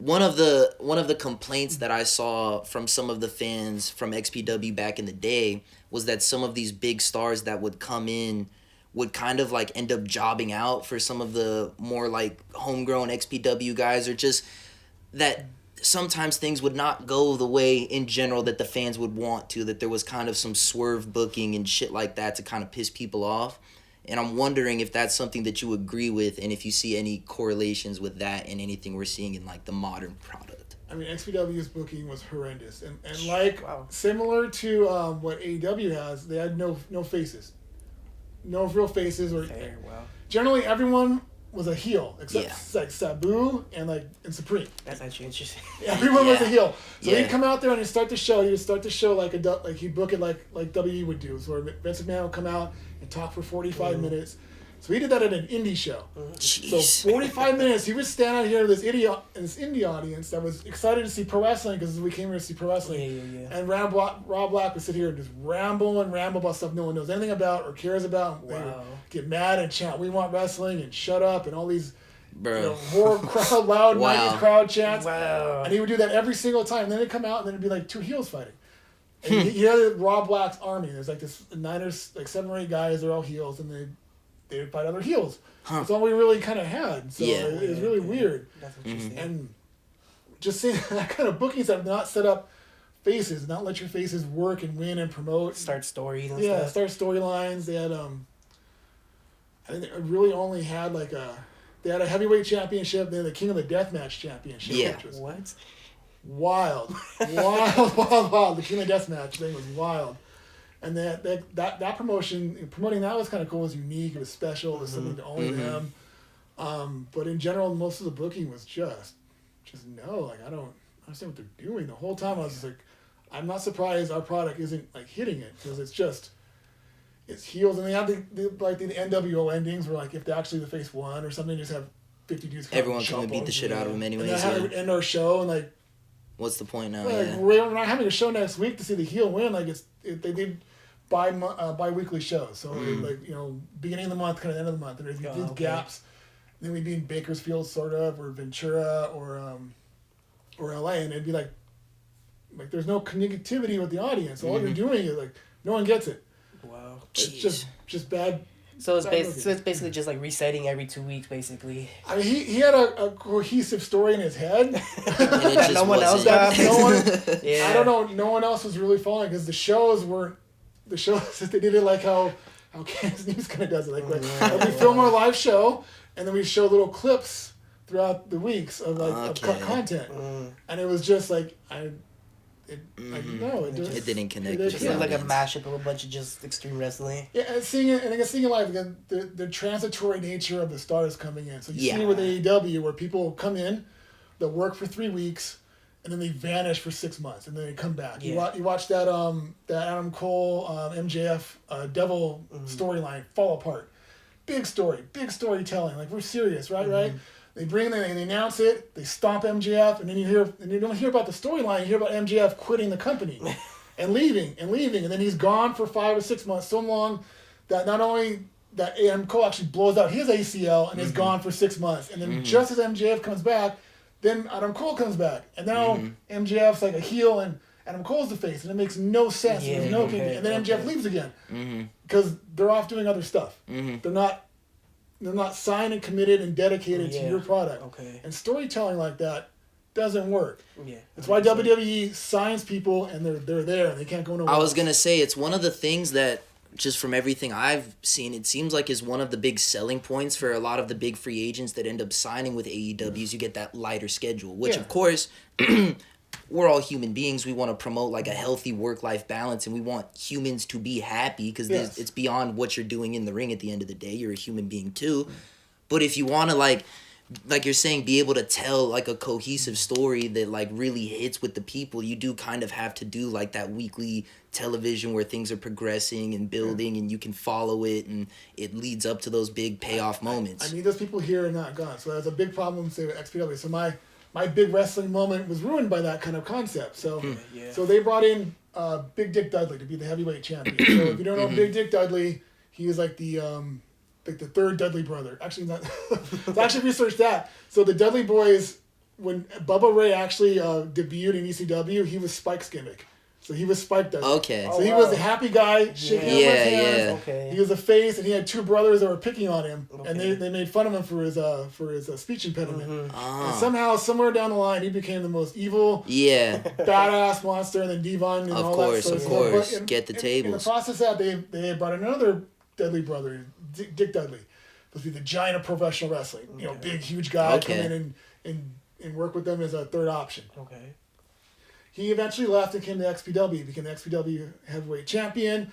one of the complaints that I saw from some of the fans from XPW back in the day was that some of these big stars that would come in would kind of like end up jobbing out for some of the more like homegrown XPW guys, or just that sometimes things would not go the way in general that the fans would want to, that there was kind of some swerve booking and shit like that to kind of piss people off. And I'm wondering if that's something that you agree with, and if you see any correlations with that and anything we're seeing in like the modern product. I mean, XPW's booking was horrendous, and like similar to what AEW has, they had no faces, no real faces, or generally everyone was a heel except like Sabu and Supreme. That's actually interesting. Everyone was a heel, so he'd come out there and he'd start the show. He would start the show like he'd book it like WWE would do, so Vince McMahon would come out and talk for 45 minutes. So he did that at an indie show. So 45 minutes, he would stand out here with this indie audience that was excited to see pro wrestling, because we came here to see pro wrestling. And Rob Black would sit here and just ramble about stuff no one knows anything about or cares about. They would get mad and chant, "We want wrestling," and "Shut up," and all these horror crowd, loud 90s crowd chants. And he would do that every single time. And then it'd come out and then it'd be like two heels fighting. And he had Rob Black's army. There's like this 7 or 8 guys, they're all heels, and they would fight other heels. That's all we really kind of had. So it was really weird. That's interesting. And just seeing that kind of bookings that have not set up faces, not let your faces work and win and promote. Start stories and stuff. Yeah, start storylines. They had, I think they really only had they had a heavyweight championship, then the King of the Deathmatch championship. Yeah. Which was what? Wild. Wild. The King of the Deathmatch thing was wild. And that promoting that was kind of cool. It was unique. It was special. It was something to only them. But in general, most of the booking was just no. Like, I don't understand what they're doing. The whole time I was just like, I'm not surprised our product isn't like hitting it, because it's heels, and they have the NWO endings where like if actually the face won or something, just have 50 dudes. Everyone come and beat the shit out of them anyways. And that would end our show, and like, what's the point now? We're not having a show next week to see the heel win. Like they did bi-weekly shows. So beginning of the month, kind of end of the month, and there's these gaps. And then we'd be in Bakersfield, sort of, or Ventura, or LA, and it'd be like there's no connectivity with the audience. All you're doing is like no one gets it. Wow. It's just bad. So it's basically just like resetting every 2 weeks, basically. I mean, he had a cohesive story in his head. That no one else got. I don't know. No one else was really following, because the shows they did it like how Kansas News kind of does it. Like we film our live show, and then we show little clips throughout the weeks of content, and it was just like it didn't connect. It just like a mashup of a bunch of just extreme wrestling. Yeah, and seeing it live, again, the transitory nature of the stars coming in. So you see with AEW where people come in, they'll work for 3 weeks, and then they vanish for 6 months, and then they come back. Yeah. You watch that Adam Cole MJF Devil storyline fall apart. Big storytelling. Like, we're serious, right? Right. They bring them and they announce it. They stomp MJF, and then you don't hear about the storyline. You hear about MJF quitting the company, and leaving, and then he's gone for 5 or 6 months, so long that not only that Adam Cole actually blows out his ACL and is gone for 6 months, and then just as MJF comes back, then Adam Cole comes back, and now MJF's like a heel and Adam Cole's the face, and it makes no sense. And then MJF leaves again because they're off doing other stuff. They're not signed and committed and dedicated to your product. Okay. And storytelling like that doesn't work. Yeah. That's why WWE signs people, and they're there and they can't go nowhere. I was gonna say, it's one of the things that, just from everything I've seen, it seems like is one of the big selling points for a lot of the big free agents that end up signing with AEWs. You get that lighter schedule, which of course we're all human beings. We want to promote like a healthy work-life balance, and we want humans to be happy, because it's beyond what you're doing in the ring at the end of the day. You're a human being too. But if you want to like you're saying, be able to tell like a cohesive story that like really hits with the people, you do kind of have to do like that weekly television where things are progressing and building, and you can follow it, and it leads up to those big payoff moments. I need those people here and not gone. So that's a big problem, say, with XPW. So my big wrestling moment was ruined by that kind of concept. So so they brought in Big Dick Dudley to be the heavyweight champion. So if you don't know Big Dick Dudley, he is like the third Dudley brother. Actually, not. So actually research that. So the Dudley boys when Bubba Ray actually debuted in ECW, he was Spike's gimmick. So he was Spike Dudley. Okay. So he was a happy guy, shaking everyone's hands. Yeah. Okay. He was a face, and he had 2 brothers that were picking on him, and they made fun of him for his speech impediment. And somehow, somewhere down the line, he became the most evil, badass monster, and then Devon and all that sort of stuff. Of course, get the tables. In the process of that, they brought another Dudley brother, Dick Dudley, supposed to be the giant of professional wrestling. You know, big, huge guy, come in and work with them as a third option. Okay. He eventually left and came to XPW, became the XPW heavyweight champion.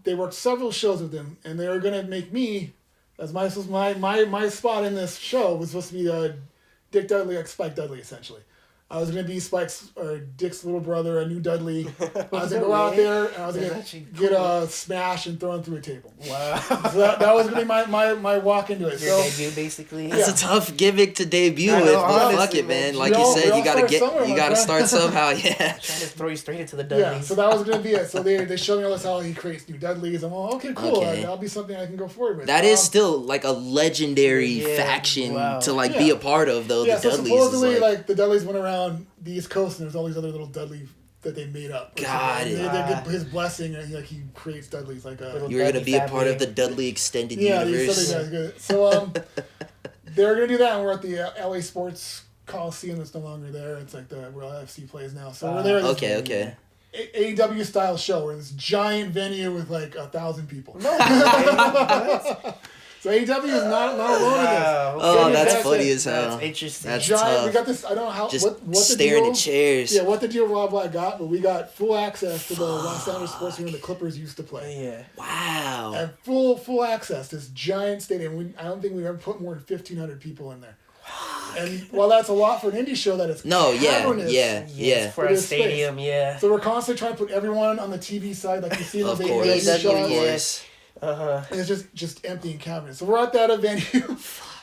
They worked several shows with him, and they were going to make me, as my spot in this show was supposed to be Dick Dudley, like Spike Dudley, essentially. I was going to be Dick's little brother, a new Dudley. I was going to go out there, and I was going to get smashed and thrown through a table. Wow. So that was going to be my walk into it. Your debut, basically. That's a tough gimmick to debut with, but fuck it, man. Like you said, you gotta start somehow. Yeah. Trying to throw you straight into the Dudleys. Yeah, so that was going to be it. So they showed me all this how he creates new Dudleys. I'm like, okay, cool. That'll be something I can go forward with. That is still like a legendary faction to be a part of, though. Yeah, the so Dudleys supposedly, is the Dudleys went around the East Coast, and there's all these other little Dudley that they made up. Got it. They get his blessing, and he creates Dudleys like a. You're gonna be a part of the Dudley extended universe. Yeah, good. So they're gonna do that, and we're at the LA Sports Coliseum that's no longer there. It's like where FC plays now. So we're there. Okay. AEW style show. We're in this giant venue with 1,000 people. No. So AEW is not alone in this. Oh, that's funny as hell. That's interesting. That's giant. tough. We got this. I don't know how. Just what the staring deal, at chairs. Yeah, what the deal Rob Black got, but we got full access to the Los Angeles Sports Arena the Clippers used to play. Yeah. Wow. And full access. This giant stadium. I don't think we've ever put more than 1,500 people in there. And while that's a lot for an indie show, that is cavernous. Yeah. For a stadium, space. So we're constantly trying to put everyone on the TV side, like you see in those AEW shows. Of course. And it's just empty and cavernous. So we're at that venue,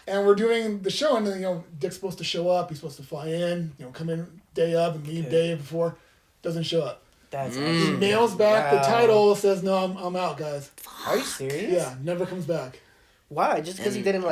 and we're doing the show, and then Dick's supposed to show up. He's supposed to fly in, come in day of and leave day before. Doesn't show up. That's He mails back the title, says, "No, I'm out, guys." Are you serious? Yeah, never comes back. Why? Just because he didn't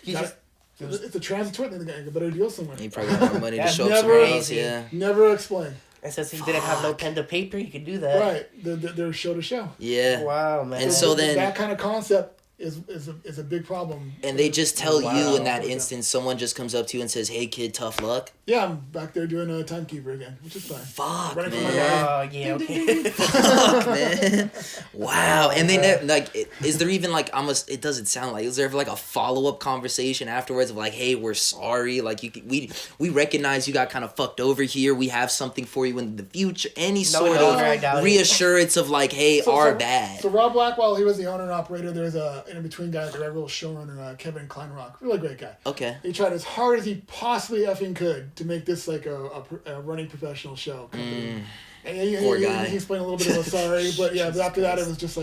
It's a transitory thing. They got a better deal somewhere. He probably got more money to show up never, somewhere else. Yeah. Never explained. And since he didn't have no pen to paper, he could do that. Right. They're show to show. Yeah. Wow, man. And so then that kind of concept is a big problem. And they just tell you in that instance, someone just comes up to you and says, "Hey kid, tough luck." Yeah, I'm back there doing a timekeeper again, which is fine. Fuck, Running man. Oh, yeah, okay. Fuck, man. Wow. And they never, is there even it doesn't sound like, is there ever a follow-up conversation afterwards of hey, we're sorry, we recognize you got kind of fucked over here, we have something for you in the future, any sort of reassurance of hey, our bad. So Rob Blackwell, he was the owner and operator. There's an in-between guy, the real showrunner, Kevin Kleinrock, really great guy. Okay. He tried as hard as he possibly effing could to make this a running professional show company. And Poor guy. He explained a little bit of a sorry, but but after that it was just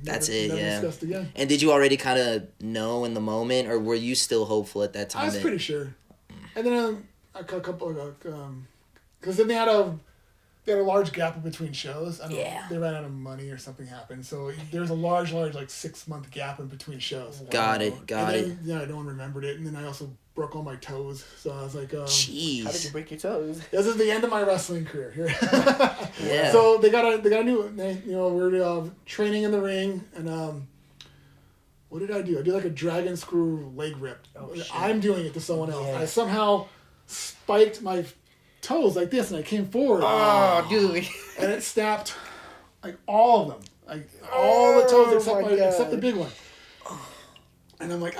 that's it, never discussed again. And did you already kind of know in the moment, or were you still hopeful at that time? I was pretty sure. And then a couple because then they had a large gap in between shows. I don't know, they ran out of money or something happened. So there was a large 6-month gap in between shows. Got it. No one remembered it. And then I also broke all my toes. So I was like, jeez. How did you break your toes? This is the end of my wrestling career here. Yeah. So they got a new, we're training in the ring, and what did I do? I did a dragon screw leg rip. Oh, shit. I'm doing it to someone else. Yeah. I somehow spiked my toes like this, and I came forward. Oh, dude. And it snapped all of them. All the toes except the big one. And I'm like,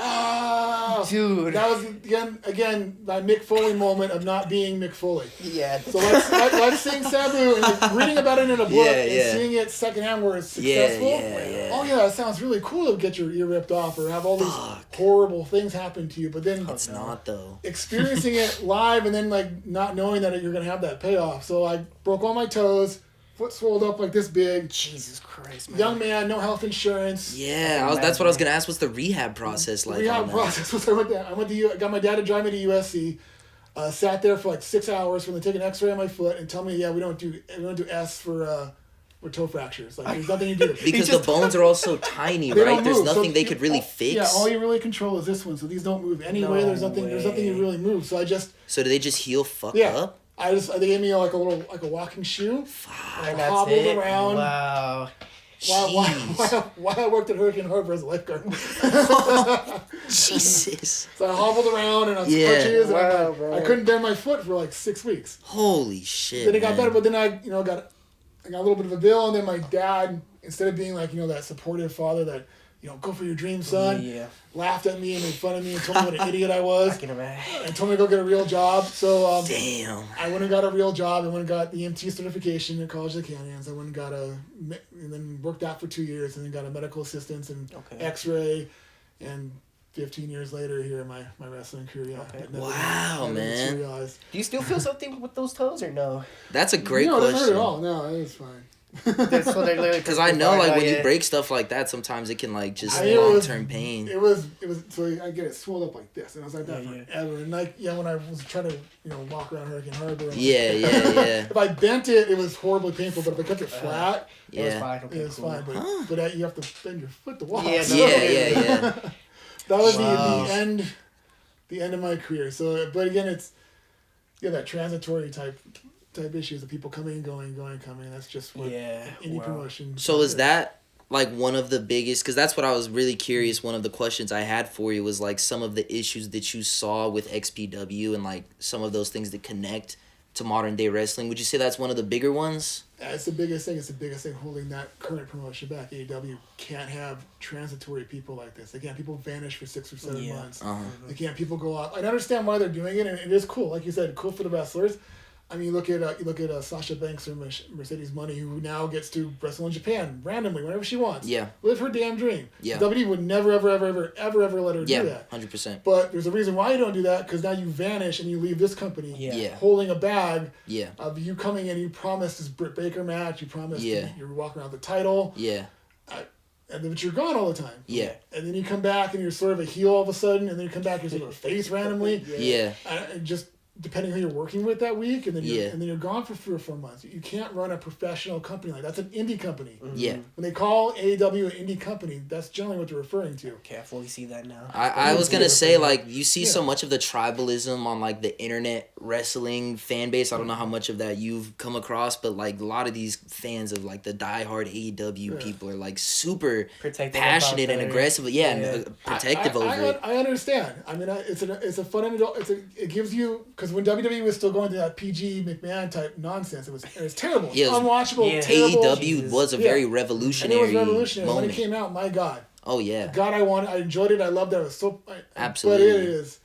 dude. That was again my Mick Foley moment of not being Mick Foley. Yeah. So let's seeing Sabu and reading about it in a book and seeing it secondhand where it's successful. Oh yeah, that sounds really cool to get your ear ripped off or have all these horrible things happen to you. But then it's not though. Experiencing it live and then not knowing that you're gonna have that payoff. So I broke all my toes. Foot swelled up this big. Jesus Christ, man. Young man, no health insurance. Yeah, that's what I was going to ask. What's the rehab process like? Rehab process was I got my dad to drive me to USC. Sat there for 6 hours when they take an X-ray on my foot and tell me, we don't do S for with toe fractures. Like there's nothing you do because the bones are all so tiny, right? There's nothing they could really fix. Yeah, all you really control is this one. So these don't move anyway. There's nothing you really move. So So do they just heal fucked up? They gave me like a walking shoe. And I hobbled around. Wow. While I worked at Hurricane Harbor as a lifeguard. Jesus. So I hobbled around and on crutches, and I couldn't bend my foot for like 6 weeks. Holy shit. Then it got better, but then I got a little bit of a bill, and then my dad, instead of being like that supportive father that go for your dream, son, laughed at me and made fun of me and told me what an idiot I was, and told me to go get a real job. So damn. I went and got a real job. I went and got the EMT certification at College of the Canyons. I went and and then worked out for 2 years, and then got a medical assistance and X-ray, and 15 years later here in my wrestling career. Wow, man. Do you still feel something with those toes or no? That's a great question. No, it doesn't hurt at all. No, it's fine. Because I know like when you break stuff like that, sometimes it can like just long-term pain. It was so I get it swelled up like this, and I was like that forever. And like when I was trying to walk around Hurricane Harbor, if I bent it, it was horribly painful. But if I kept it flat, it was fine. Okay, it was fine. But you have to bend your foot to walk. Yeah. That was the end of my career. So, but again, it's that transitory type issues of people coming and going, coming. That's just what indie promotion. So is that like one of the biggest? Because that's what I was really curious. One of the questions I had for you was like some of the issues that you saw with XPW and like some of those things that connect to modern day wrestling. Would you say that's one of the bigger ones? Yeah, it's the biggest thing. It's the biggest thing holding that current promotion back. AEW can't have transitory people like this. They can't people vanish for 6 or 7 months. They can't people go out. I understand why they're doing it, and it is cool. Like you said, cool for the wrestlers. I mean, you look at Sasha Banks or Mercedes Money, who now gets to wrestle in Japan randomly whenever she wants. Yeah, live her damn dream. Yeah, WWE would never ever let her do that. 100%. But there's a reason why you don't do that, because now you vanish and you leave this company holding a bag of you coming in. You promised this Britt Baker match. You promised you're walking around with the title. And then you're gone all the time. Yeah. And then you come back and you're sort of a heel all of a sudden, and then you come back and you're sort of a face randomly. Just depending who you're working with that week, and then you're gone for 3 or 4 months. You can't run a professional company like that. That's an indie company. Yeah. When they call AEW an indie company, that's generally what they're referring to. Okay, I fully see that now. I was gonna say like you see so much of the tribalism on like the internet wrestling fan base. I don't know how much of that you've come across, but like a lot of these fans of like the diehard AEW people are like super passionate and aggressive. And protective over it. I understand. I mean, it's a fun it gives you. Because when WWE was still going through that PG McMahon type nonsense, it was terrible. It was unwatchable. Terrible. AEW was a very revolutionary. And it was revolutionary moment. When it came out. My God. Oh yeah. God, I enjoyed it. I loved it. I was so. Absolutely. But it is.